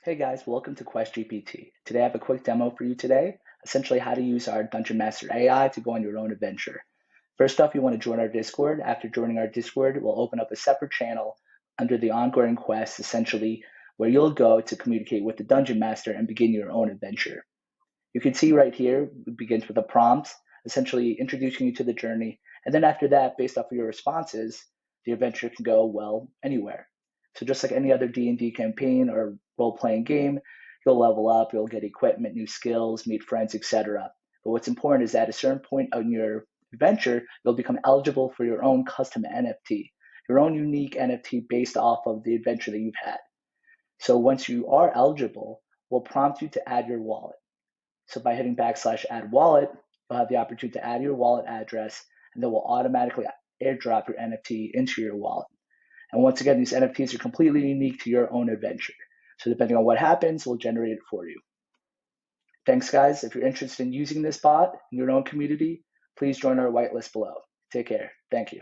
Hey guys, welcome to QuestGPT. Today I have a quick demo for you today, essentially how to use our Dungeon Master AI to go on your own adventure. First off, you want to join our Discord. After joining our Discord, we'll open up a separate channel under the ongoing quest, essentially where you'll go to communicate with the Dungeon Master and begin your own adventure. You can see right here, it begins with a prompt, essentially introducing you to the journey. And then after that, based off of your responses, the adventure can go, well, anywhere. So just like any other D&D campaign or role-playing game, you'll level up, you'll get equipment, new skills, meet friends, etc. But what's important is that at a certain point on your adventure, you'll become eligible for your own custom NFT, your own unique NFT based off of the adventure that you've had. So once you are eligible, we'll prompt you to add your wallet. So by hitting /add wallet, you'll have the opportunity to add your wallet address, and then we'll automatically airdrop your NFT into your wallet. And once again, these NFTs are completely unique to your own adventure. So depending on what happens, we'll generate it for you. Thanks, guys. If you're interested in using this bot in your own community, please join our whitelist below. Take care. Thank you.